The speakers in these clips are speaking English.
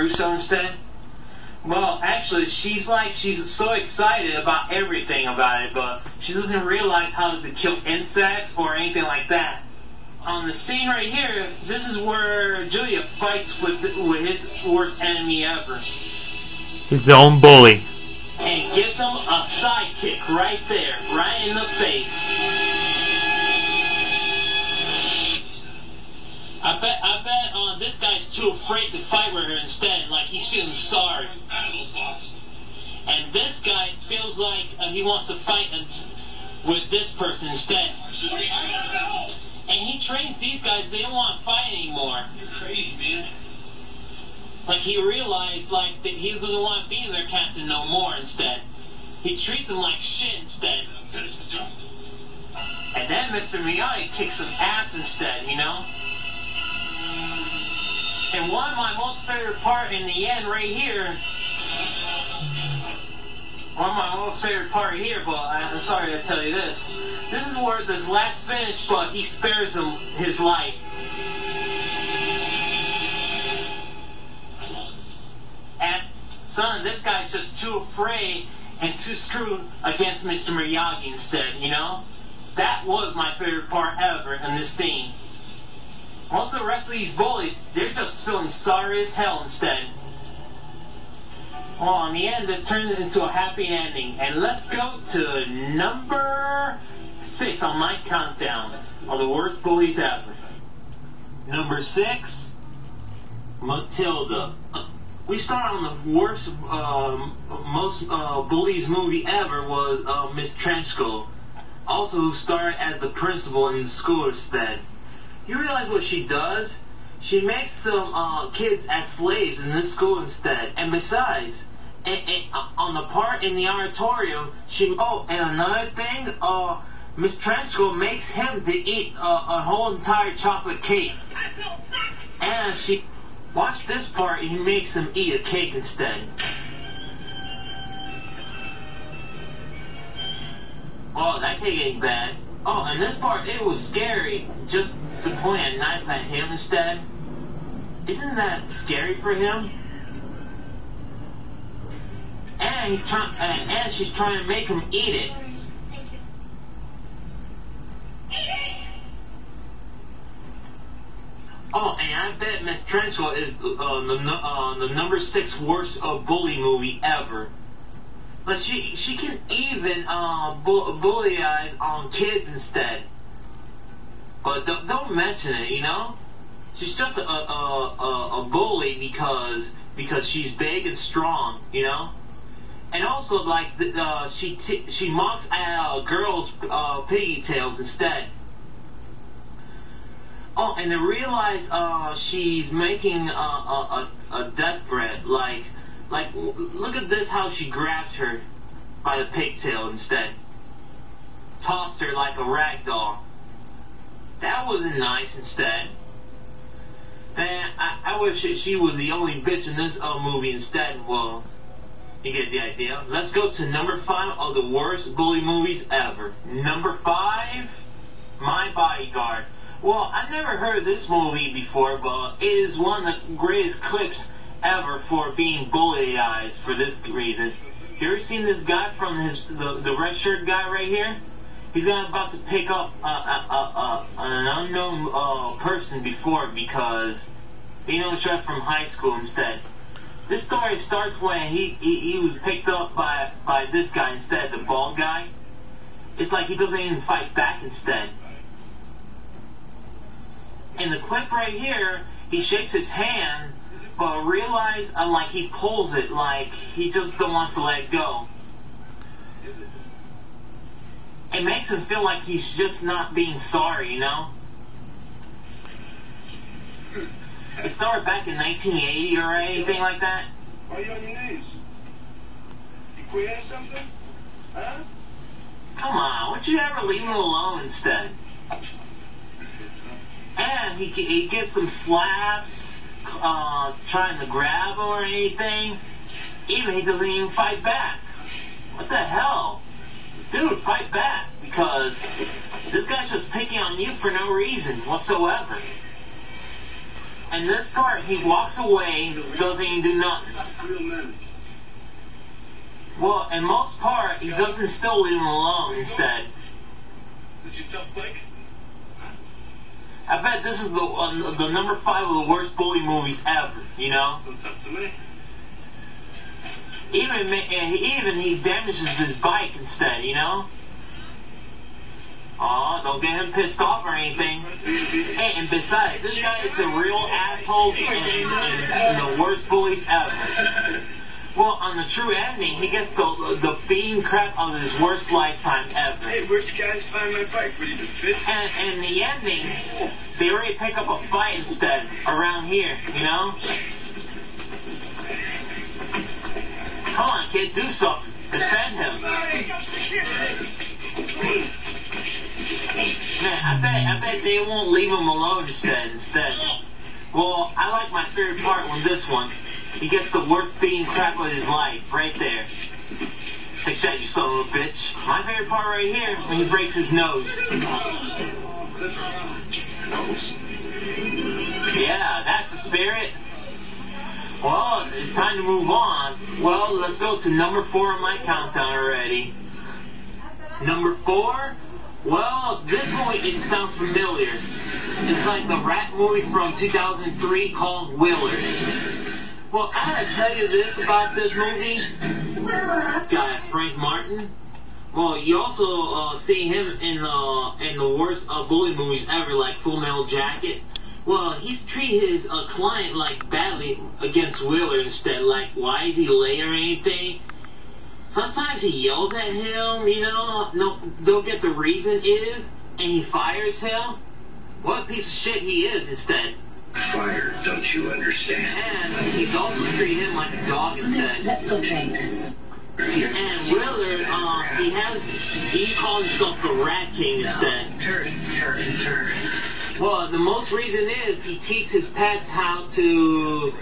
Russo instead? Well, actually, she's so excited about everything about it, but she doesn't realize how to kill insects or anything like that. On the scene right here, this is where Julia fights with his worst enemy ever. His own bully. And gives him a sidekick right there, right in the face. I bet this guy's too afraid to fight with her instead, like he's feeling sorry. And this guy feels like he wants to fight with this person instead. And he trains these guys, they don't want to fight anymore. You're crazy, man. Like he realized that he doesn't want to be their captain no more instead. He treats them like shit instead. And then Mr. Miyagi kicks some ass instead, you know? And one of my most favorite part in the end right here, but I'm sorry to tell you this. This is where it's his last finish, but he spares him his life. And son, this guy's just too afraid and too screwed against Mr. Miyagi instead, you know? That was my favorite part ever in this scene. Most of the rest of these bullies, they're just feeling sorry as hell instead. Well, in the end, this turns into a happy ending. And let's go to number 6 on my countdown of the worst bullies ever. Number 6, Matilda. We start on the worst, most bullies movie ever was Miss Trenchko. Also who starred as the principal in the school instead. You realize what she does? She makes some kids as slaves in this school instead. And besides, on the part in the auditorium, and another thing, Miss Trenchko makes him to eat a whole entire chocolate cake. And watch this part, he makes him eat a cake instead. Oh, that cake ain't bad. Oh, and this part, it was scary just to point a knife at him instead. Isn't that scary for him? And she's trying to make him eat it. Oh, and I bet Miss Trenchko is the number 6 worst bully movie ever. But she can even bully on kids instead. But don't mention it, you know? She's just a bully because she's big and strong, you know? And also, she mocks at girls' piggy tails instead. Oh, and to realize she's making a death threat, look at this, how she grabs her by the pigtail instead. Tossed her like a rag doll. That wasn't nice instead. Man, I wish she was the only bitch in this movie instead. Well, you get the idea. Let's go to number 5 of the worst bully movies ever. Number 5, My Bodyguard. Well, I've never heard of this movie before, but it is one of the greatest clips ever for being bullied for this reason. You ever seen this guy from the red shirt guy right here? He's about to pick up an unknown person before because he knows her from high school instead. This story starts when he was picked up by this guy instead, the bald guy. It's like he doesn't even fight back instead. In the clip right here, he shakes his hand, but realize he pulls it, like he just don't want to let it go. It makes him feel like he's just not being sorry, you know? It started back in 1980 or anything like that. Why are you on your knees? You queer or something? Huh? Come on, would you ever leave him alone instead? And he gets some slaps, trying to grab him or anything. Even he doesn't even fight back. What the hell? Dude, fight back, because this guy's just picking on you for no reason whatsoever. And this part, he walks away, doesn't even do nothing. Real men. Well, in most part, he doesn't still leave him alone instead. This your tough break? I bet this is the number 5 of the worst bully movies ever, you know? So tough to me. Even he damages his bike instead, you know? Aw, don't get him pissed off or anything. Hey, and besides, this guy is a real asshole and the worst bullies ever. Well, on the true ending, he gets the beating crap of his worst lifetime ever. Hey, rich guys find my bike ready to fit. And in the ending, they already pick up a fight instead around here, you know? Come on, kid, do something. Defend him. Man, I bet they won't leave him alone instead. Well, I like my favorite part with this one. He gets the worst beating crap of his life, right there. Take that, you son of a bitch. My favorite part right here, when he breaks his nose. Yeah, that's the spirit. Well, it's time to move on. Well, let's go to number 4 on my countdown already. Number 4? Well, this movie, it sounds familiar. It's like the rat movie from 2003 called Willard. Well, I gotta tell you this about this movie. This guy, Frank Martin. Well, you also see him in the worst bully movies ever, like Full Metal Jacket. Well, he's treated his client like badly against Wheeler instead. Like, why is he late or anything? Sometimes he yells at him, you know, don't get the reason is, and he fires him. What a piece of shit he is instead. Fired, don't you understand? And he's also treated him like a dog instead. Let's go train. And Willard, he calls himself the Rat King instead. Turn. Well, the most reason is he teaches his pets how to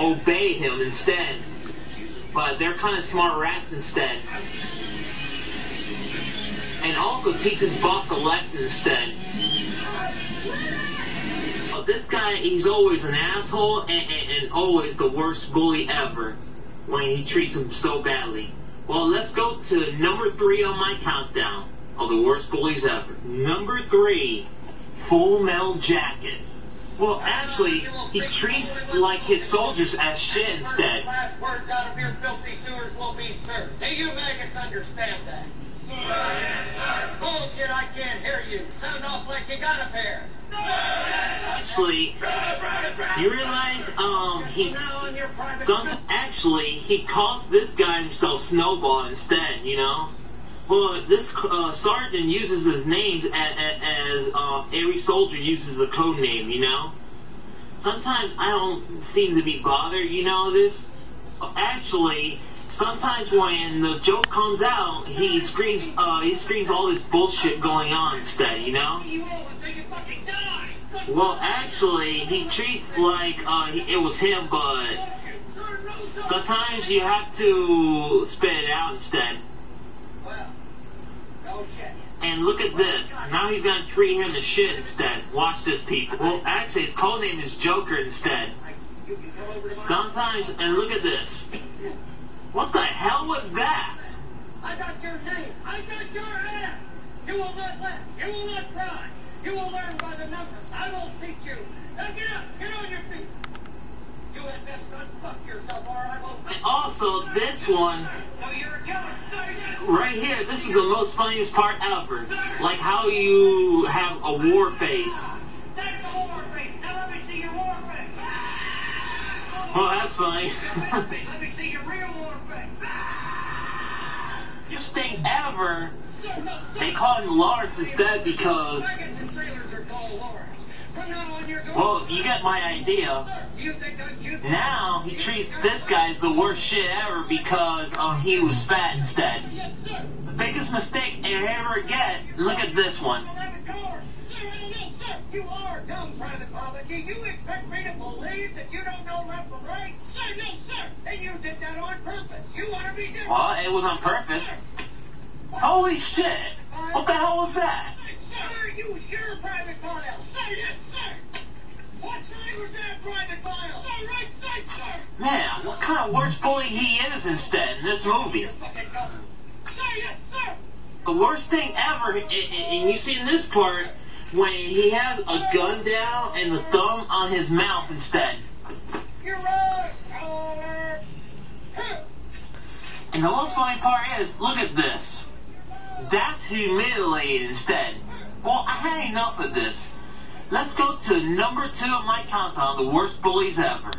obey him instead. But they're kind of smart rats instead. And also teaches his boss a lesson instead. This guy, he's always an asshole and always the worst bully ever when he treats him so badly. Well, let's go to number 3 on my countdown of the worst bullies ever. Number 3, Full Metal Jacket. Well, actually, he treats like his soldiers as shit instead. Last words out of your filthy sewers will be, sir. Do you maggots understand that? Sir. Bullshit, I can't hear you. Sound off like you got a pair. Actually, you realize, he calls this guy himself Snowball instead, you know? Well, this sergeant uses his names as every soldier uses a code name, you know? Sometimes I don't seem to be bothered, you know this? Actually, sometimes when the joke comes out, he screams all this bullshit going on instead, you know? Well, actually, he treats like it was him, but sometimes you have to spit it out instead. And look at this. Now he's gonna treat him as shit instead. Watch this, people. Well, actually, his code name is Joker instead. Sometimes, and look at this. What the hell was that? I got your name. I got your ass. You will not laugh. You will not cry. You will learn by the numbers. I will teach you. Now get up. Get on your feet. You had best unfuck yourself or I will... And also, this one, No, you're a killer. right here, this is the most funniest part ever. Like how you have a war face. That's the war face. Now let me see your war face. Well, that's funny. Let me see your real war face. Worst thing ever, they call him Lawrence instead because, I guess the sailors are called Lawrence. From now on, you're going... well, you get my idea. You think I'm cute? Now, he treats this guy as the worst shit ever because he was fat instead. Yes, sir. The biggest mistake I ever get, look at this one. Private car. Sir, I don't know, sir. You are dumb, Private Pollocky. You expect me to believe that you don't know left from right? Sir, no, sir. And you did that on purpose. You want to be different. Well, it was on purpose. Holy shit! What the hell was that? Sir, you sure, Private Pollocky? Sir, yes, sir. What's the language there, Private File? Sir, right side, sir! Man, what kind of worst bully he is instead in this movie? Fucking go. Sir, yes, sir! The worst thing ever, and you see in this part, when he has a gun down and the thumb on his mouth instead. You're right! Caller! And the most funny part is, look at this. That's humiliated instead. Well, I had enough of this. Let's go to number 2 of my countdown, the worst bullies ever.